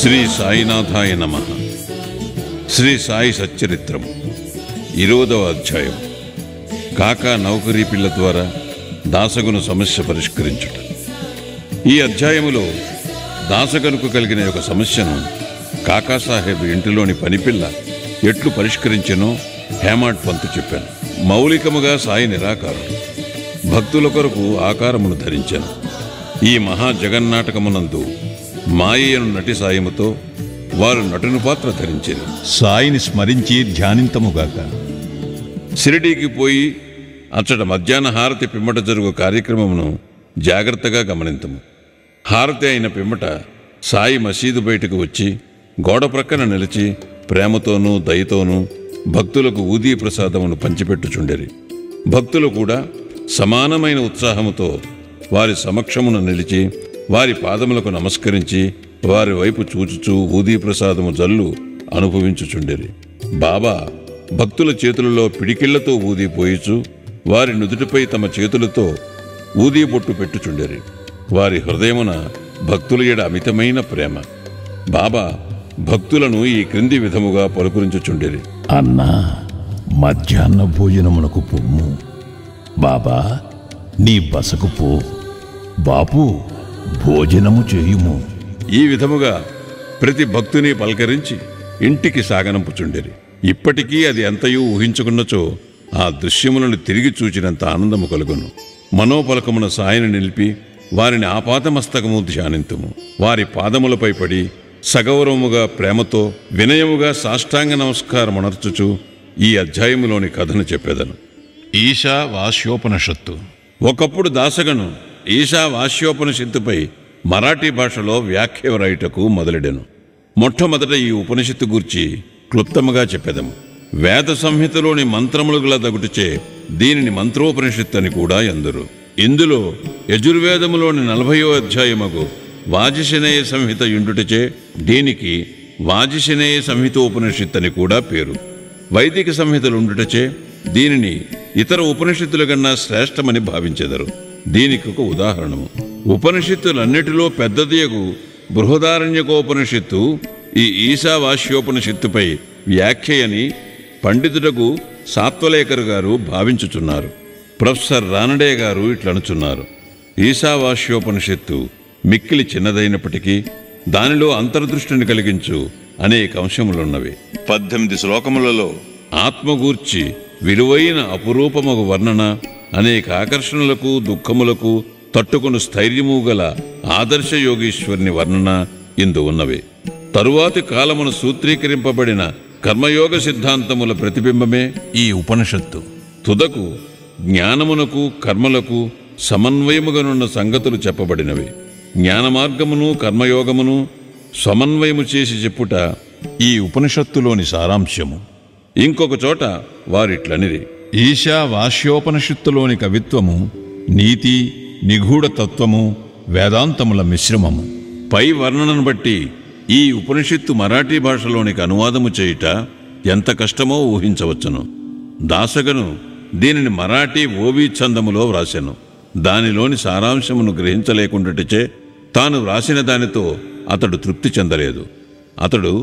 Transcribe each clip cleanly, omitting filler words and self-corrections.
శ్రీ సాయినాథాయ నమః. శ్రీ సాయి సచ్చరిత్రం 20వ అధ్యాయం. కాకా నౌకరీ పిల్ల ద్వారా దాసగను సమస్య పరిష్కరించుట. ఈ అధ్యాయములో దాసగనుకు కలిగిన ఒక సమస్యను కాకాసాహెబ్ ఇంటిలోని పనిపిల్ల ఎట్లు పరిష్కరించెనో హేమాడ్ పంతు చెప్పాను. మౌలికముగా సాయి నిరాకారుడు, భక్తుల కొరకు ఆకారమును ధరించాను. ఈ మహా జగన్నాటకమునందు మాయను నటి సాయముతో వారు నటుని పాత్ర ధరించారు. సాయిని స్మరించి ధ్యానింతముగాక. షిరిడీకి పోయి అచ్చట మధ్యాహ్న హారతి పిమ్మట జరుగు కార్యక్రమమును జాగ్రత్తగా గమనింతము. హారతి అయిన పిమ్మట సాయి మసీదు బయటకు వచ్చి గోడ ప్రక్కన నిలిచి ప్రేమతోనూ దయతోనూ భక్తులకు ఊదీ ప్రసాదమును పంచిపెట్టుచుండెరి. భక్తులు కూడా సమానమైన ఉత్సాహముతో వారి సమక్షమున నిలిచి వారి పాదములకు నమస్కరించి వారి వైపు చూచుచూ ఊదీ ప్రసాదము జల్లు అనుభవించుచుండెరి. బాబా భక్తుల చేతులలో పిడికిళ్లతో ఊదీ పోయిచు వారి నుదుటిపై తమ చేతులతో ఊదీ బొట్టు పెట్టుచుండెరి. వారి హృదయమున భక్తుల ఎడ అమితమైన ప్రేమ. బాబా భక్తులను ఈ క్రింది విధముగా పలుకరించుచుండెరి. అన్నా, మధ్యాహ్న భోజనమునకు పొమ్ము. బాబా, నీ బసకు పో. బాపు, భోజనము చేయుము. ఈ విధముగా ప్రతి భక్తుని పలకరించి ఇంటికి సాగనంపుచుండెరి. ఇప్పటికీ అది ఎంతయూ ఊహించుకున్నచో ఆ దృశ్యములను తిరిగి చూచినంత ఆనందము కలుగును. మనోపలకమున సాయిని నిలిపి వారిని ఆపాదమస్తకము ధ్యానింతుము. వారి పాదములపై పడి సగౌరవముగా ప్రేమతో వినయముగా సాష్టాంగ నమస్కారమునర్చుచు ఈ అధ్యాయములోని కథను చెప్పేదను. ఈశా వాస్యోపనిషత్తు. ఒకప్పుడు దాసగను ఈశా వాస్యోపనిషత్తుపై మరాఠీ భాషలో వ్యాఖ్య వ్రాయుటకు మొదలెడెను. మొట్టమొదట ఈ ఉపనిషత్తు గూర్చి క్లుప్తముగా చెప్పెదము. వేద సంహితలోని మంత్రములు గల దగుటిచే దీనిని మంత్రోపనిషత్తు అని కూడా ఎందురు. ఇందులో యజుర్వేదములోని 40వ అధ్యాయముగు వాజిశనేయ సంహిత యుండుటచే దీనికి వాజిశనేయ సంహితోపనిషత్తు అని కూడా పేరు. వైదిక సంహితలుండుటచే దీనిని ఇతర ఉపనిషత్తుల కన్నా శ్రేష్టమని భావించెదరు. దీనికి ఒక ఉదాహరణము, ఉపనిషత్తులన్నిటిలో పెద్దదియగు బృహదారణ్యకోపనిషత్తు ఈ ఈశావాస్యోపనిషత్తుపై వ్యాఖ్యయని పండితుడకు సాత్వలేకరు గారు భావించుచున్నారు. ప్రొఫెసర్ రానడే గారు ఇట్లనుచున్నారు. ఈశావాస్యోపనిషత్తు మిక్కిలి చిన్నదైనప్పటికీ దానిలో అంతర్దృష్టిని కలిగించు అనేక అంశములున్నవి. 18 శ్లోకములలో ఆత్మగూర్చి విలువైన అపురూపమగు వర్ణన, అనేక ఆకర్షణలకు దుఃఖములకు తట్టుకుని స్థైర్యము గల ఆదర్శ యోగీశ్వరుని వర్ణన ఇందు ఉన్నవి. తరువాతి కాలమును సూత్రీకరింపబడిన కర్మయోగ సిద్ధాంతముల ప్రతిబింబమే ఈ ఉపనిషత్తు. తుదకు జ్ఞానమునకు కర్మలకు సమన్వయముగానున్న సంగతులు చెప్పబడినవి. జ్ఞానమార్గమును కర్మయోగమును సమన్వయము చేసి చెప్పుట ఈ ఉపనిషత్తులోని సారాంశము. ఇంకొక చోట వారిట్లనిరి. ఈశా వాస్యోపనిషత్తులోని కవిత్వము నీతి, నిగూఢ తత్వము, వేదాంతముల మిశ్రమము. పై వర్ణనను బట్టి ఈ ఉపనిషత్తు మరాఠీ భాషలోనికి అనువాదము చేయుట ఎంత కష్టమో ఊహించవచ్చును. దాసగను దీనిని మరాఠీ ఓవీ ఛందములో వ్రాసెను. దానిలోని సారాంశమును గ్రహించలేకుండాటచే తాను వ్రాసిన దానితో అతడు తృప్తి చెందలేదు. అతడు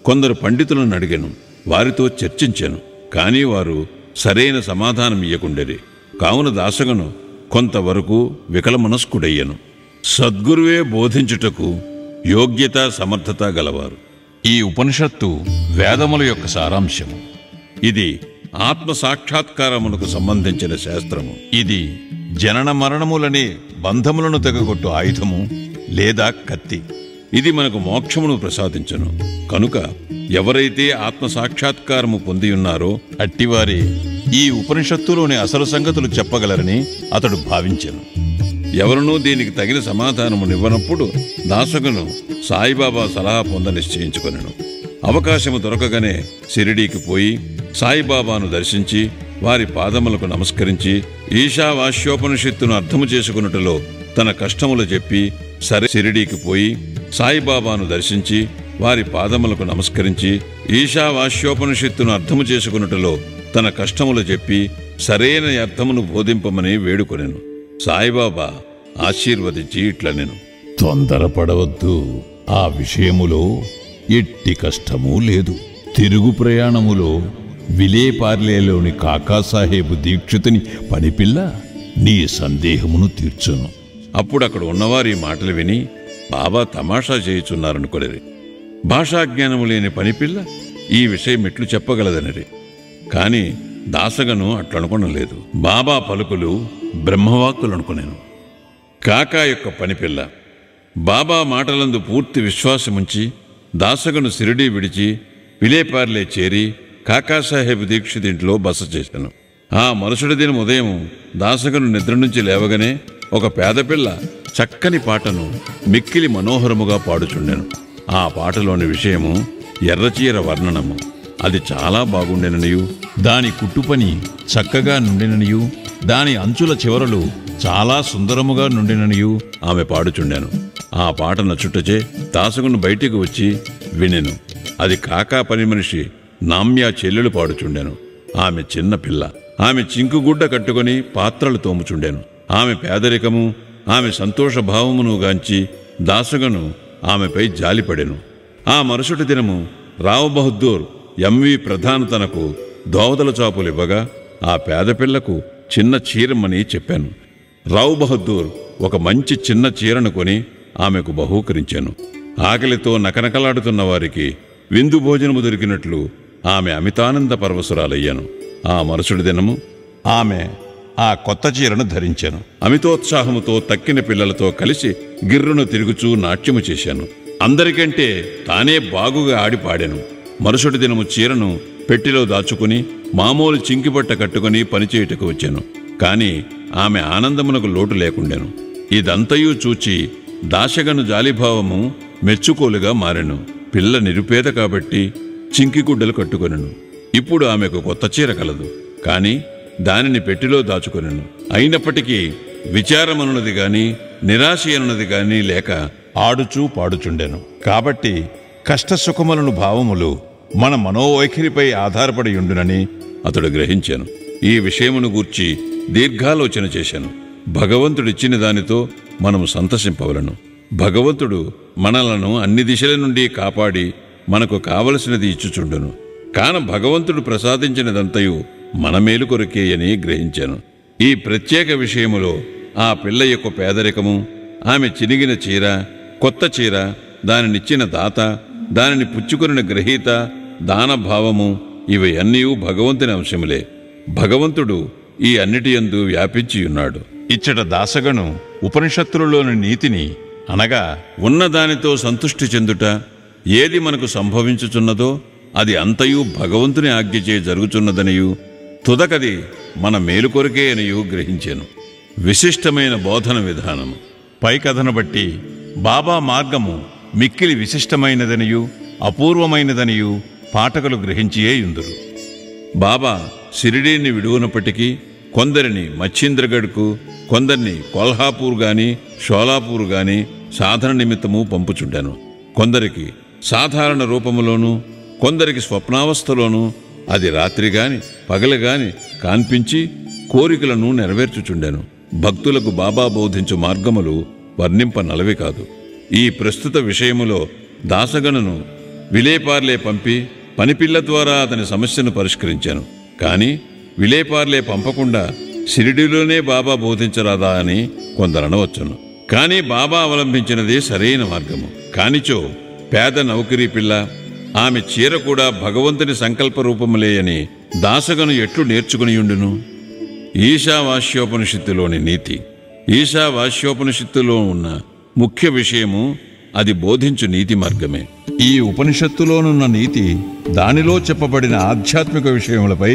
కొందరు పండితులను అడిగెను, వారితో చర్చించెను. కానీ వారు సరైన సమాధానం ఇయ్యకుండెరి. కావున దాసగను కొంతవరకు వికలమనస్కుడయ్యను. సద్గురువే బోధించుటకు యోగ్యత సమర్థత గలవారు. ఈ ఉపనిషత్తు వేదముల యొక్క సారాంశము. ఇది ఆత్మ సాక్షాత్కారమునకు సంబంధించిన శాస్త్రము. ఇది జనన మరణములనే బంధములను తెగగొట్టు ఆయుధము లేదా కత్తి. ఇది మనకు మోక్షమును ప్రసాదించును. కనుక ఎవరైతే ఆత్మ సాక్షాత్కారము పొందియున్నారో అట్టివారి ఈ ఉపనిషత్తులోని అసలు సంగతులు చెప్పగలరని అతడు భావించెను. ఎవరునూ దీనికి తగిన సమాధానమునివ్వనప్పుడు దాసగను సాయిబాబా సలహా పొంద నిశ్చయించుకొనెను. అవకాశము దొరకగానే షిరిడీకి పోయి సాయిబాబాను దర్శించి వారి పాదములకు నమస్కరించి ఈశావాస్యోపనిషత్తును అర్థము చేసుకున్నట్టులో తన కష్టములు చెప్పి సరే షిరిడీకి పోయి సాయిబాబాను దర్శించి వారి పాదములకు నమస్కరించి ఈశావాస్యోపనిషత్తును అర్థము చేసుకున్నట్టులో తన కష్టములు చెప్పి సరైన అర్థమును బోధింపమని వేడుకొనెను. సాయిబాబా ఆశీర్వదించి ఇట్లనెను. తొందరపడవద్దు. ఆ విషయములో ఎట్టి కష్టమూ లేదు. తిరుగు ప్రయాణములో విలేపార్లేలోని కాకాసాహేబు దీక్షితుని పనిపిల్ల నీ సందేహమును తీర్చును. అప్పుడు అక్కడ ఉన్నవారి మాటలు విని బాబా తమాషా చేయుచున్నారనుకొనిరి. భాషాజ్ఞానము లేని పనిపిల్ల ఈ విషయం ఎట్లు చెప్పగలదనిరి. కాని దాసగను అట్లనుకొనలేదు. బాబా పలుకులు బ్రహ్మవాక్కులనుకునేను. కాకా యొక్క పనిపిల్ల బాబా మాటలందు పూర్తి విశ్వాసముంచి దాసగను సిరిడీ విడిచి విలేపార్లే చేరి కాకాసాహెబ్ దీక్షితింట్లో బస చేశాను. ఆ మరుసటి దినం ఉదయం దాసగను నిద్ర నుంచి లేవగానే ఒక పేదపిల్ల చక్కని పాటను మిక్కిలి మనోహరముగా పాడుచుండెను. ఆ పాటలోని విషయము ఎర్రచీర వర్ణనము. అది చాలా బాగుండెననియు, దాని కుట్టుపని చక్కగా నుండిననియు, దాని అంచుల చివరలు చాలా సుందరముగా నుండిననియు ఆమె పాడుచుండెను. ఆ పాట నచ్చుటచే దాసగును బయటికి వచ్చి వినెను. అది కాకా పని మనిషి నామ్యా చెల్లెలు పాడుచుండెను. ఆమె చిన్న పిల్ల. ఆమె చింకుగుడ్డ కట్టుకొని పాత్రలు తోముచుండెను. ఆమె పేదరికము, ఆమె సంతోషభావమును గాంచి దాసగను ఆమెపై జాలిపడెను. ఆ మరుసటి దినము రావ్ బహదూర్ ఎంవి ప్రధాన్ తనకు దోవదల చాపులివ్వగా ఆ పేదపిల్లకు చిన్న చీరమని చెప్పాను. రావ్ బహదూర్ ఒక మంచి చిన్న చీరను కొని ఆమెకు బహూకరించాను. ఆకలితో నకనకలాడుతున్న వారికి విందు భోజనము దొరికినట్లు ఆమె అమితానంద పరవశురాలయ్యాను. ఆ మరుసటి దినము ఆమె ఆ కొత్త చీరను ధరించాను. అమితోత్సాహముతో తక్కిన పిల్లలతో కలిసి గిర్రును తిరుగుచూ నాట్యము చేశాను. అందరికంటే తానే బాగుగా ఆడి పాడాను. మరుసటి దినము చీరను పెట్టిలో దాచుకుని మామూలు చింకిబట్ట కట్టుకుని పనిచేయుటకు వచ్చాను. కాని ఆమె ఆనందమునకు లోటు లేకుండెను. ఇదంతయూ చూచి దాశగను జాలిభావము మెచ్చుకోలుగా మారెను. పిల్ల నిరుపేద కాబట్టి చింకిగుడ్డలు కట్టుకొనెను. ఇప్పుడు ఆమెకు కొత్త చీర కలదు, కాని దానిని పెట్టిలో దాచుకొనెను. అయినప్పటికీ విచారమనున్నది గాని నిరాశ అనున్నది గాని లేక ఆడుచూ పాడుచుండెను. కాబట్టి కష్టసుఖములను భావములు మన మనోవైఖరిపై ఆధారపడి ఉండునని అతడు గ్రహించాను. ఈ విషయమును గూర్చి దీర్ఘాలోచన చేశాను. భగవంతుడిచ్చిన దానితో మనము సంతసింపవలను. భగవంతుడు మనలను అన్ని దిశల నుండి కాపాడి మనకు కావలసినది ఇచ్చుచుండును. కాన భగవంతుడు ప్రసాదించినదంతయు మన మేలు కొరకే అని గ్రహించాను. ఈ ప్రత్యేక విషయములో ఆ పిల్ల యొక్క పేదరికము, ఆమె చినిగిన చీర, కొత్త చీర, దానినిచ్చిన దాత, దానిని పుచ్చుకొనిన గ్రహీత, దానభావము ఇవి అన్నీ భగవంతుని అంశములే. భగవంతుడు ఈ అన్నిటియందు వ్యాపించియున్నాడు. ఇచ్చట దాసగను ఉపనిషత్తులలోని నీతిని అనగా ఉన్నదానితో సంతుష్టి చెందుట, ఏది మనకు సంభవించుచున్నదో అది అంతయు భగవంతుని ఆజ్ఞచే జరుగుచున్నదనియు, తుదకది మన మేలు కొరకే అనియు గ్రహించాను. విశిష్టమైన బోధన విధానము. పై కథను బట్టి బాబా మార్గము మిక్కిలి విశిష్టమైనదనియు అపూర్వమైనదనియు పాఠకులు గ్రహించియే యుందురు. బాబా షిరిడీని విడువనప్పటికీ కొందరిని మచ్చింద్రగఢ్కు, కొందరిని కొల్హాపూర్ గాని షోలాపూర్ గాని సాధన నిమిత్తము పంపుచుండాను. కొందరికి సాధారణ రూపములోనూ, కొందరికి స్వప్నావస్థలోనూ, అది రాత్రి గాని పగలు గాని కాన్పించి కోరికలను నెరవేర్చుచుండాను. భక్తులకు బాబా బోధించు మార్గములు వర్ణింపనలవి కాదు. ఈ ప్రస్తుత విషయములో దాసగణను విలేపార్లే పంపి పనిపిల్ల ద్వారా అతని సమస్యను పరిష్కరించాను. కాని విలేపార్లే పంపకుండా షిరిడీలోనే బాబా బోధించరాదా అని కొందరనవచ్చును. కాని బాబా అవలంబించినదే సరైన మార్గము. కానిచో పేద నౌకరీ పిల్ల, ఆమె చీర కూడా భగవంతుని సంకల్ప రూపములే అని దాసగను ఎట్లు నేర్చుకునియుండును? ఈశావాస్యోపనిషత్తులోని నీతి. ఈశావాస్యోపనిషత్తులో ఉన్న ముఖ్య విషయము అది బోధించు నీతి మార్గమే. ఈ ఉపనిషత్తులోనున్న నీతి దానిలో చెప్పబడిన ఆధ్యాత్మిక విషయములపై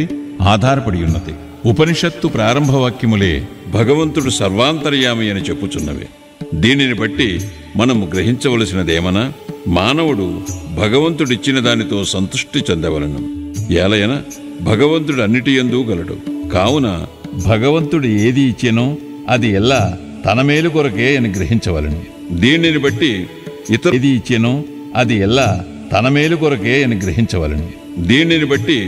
ఆధారపడి ఉన్నది. ఉపనిషత్తు ప్రారంభ వాక్యములే భగవంతుడు సర్వాంతర్యామి అని చెప్పుచున్నవి. దీనిని బట్టి మనము గ్రహించవలసినదేమనా, మానవుడు భగవంతుడిచ్చిన దానితో సంతృష్టి చెందవలను. ఏలయన భగవంతుడు అన్నిటియందు గలడు. కావున భగవంతుడు ఏది ఇచ్చెనో అది ఎల్లా తన మేలు కొరకే అని గ్రహించవలను. దీనిని బట్టి ఏది ఇచ్చెనో అది ఎల్లా తన మేలు కొరకే అని గ్రహించవలను. దీనిని బట్టి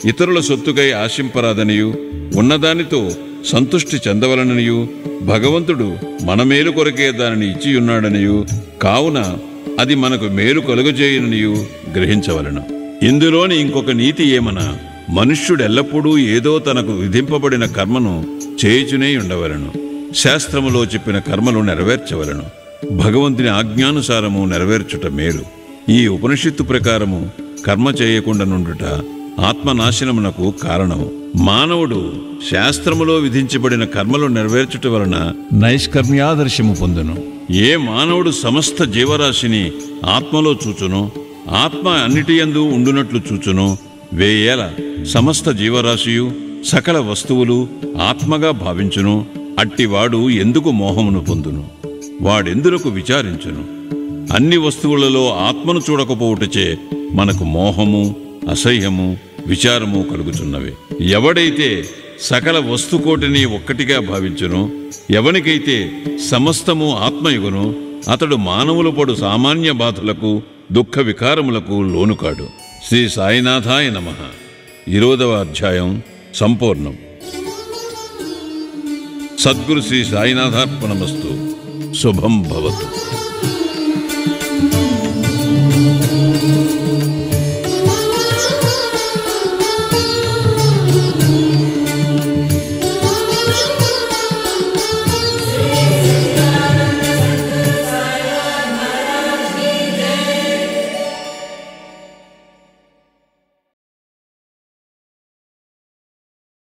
ఇతరుల సొత్తుకై ఆశింపరాదనియు, ఉన్నదానితో సంతృష్టి చెందవలననియు, భగవంతుడు మన మేలు కొరకే దానిని ఇచ్చియున్నాడనియు, కావున అది మనకు మేలు కలుగజేయనియు గ్రహించవలను. ఇందులోని ఇంకొక నీతి ఏమనా, మనుష్యుడెల్లప్పుడూ ఏదో తనకు విధింపబడిన కర్మను చేయుచునే ఉండవలను. శాస్త్రములో చెప్పిన కర్మలు నెరవేర్చవలను. భగవంతుని ఆజ్ఞానుసారము నెరవేర్చుట మేలు. ఈ ఉపనిషత్తు ప్రకారము కర్మ చేయకుండా నుండుట ఆత్మనాశనమునకు కారణము. మానవుడు శాస్త్రములో విధించబడిన కర్మలు నెరవేర్చుట వలన నైష్కర్మ్యాదర్శము పొందును. ఏ మానవుడు సమస్త జీవరాశిని ఆత్మలో చూచునో, ఆత్మ అన్నిటియందు ఉండునట్లు చూచునో, వేయేల సమస్త జీవరాశియు సకల వస్తువులు ఆత్మగా భావించును. అట్టివాడు ఎందుకు మోహమును పొందును? వాడెందులకు విచారించును? అన్ని వస్తువులలో ఆత్మను చూడకపోవుటచే మనకు మోహము, అసహ్యము, విచారము కలుగుచున్నవి. ఎవడైతే సకల వస్తుకోటిని ఒక్కటిగా భావించునో, ఎవనికైతే సమస్తము ఆత్మయుగును, అతడు మానవులు పడు సామాన్య బాధలకు, దుఃఖ వికారములకు లోనుకాడు. శ్రీ సాయినాథాయ నమః. 20వ అధ్యాయం సంపూర్ణం. సద్గురు శ్రీ సాయినాథార్పణమస్తు. శుభం భవతు.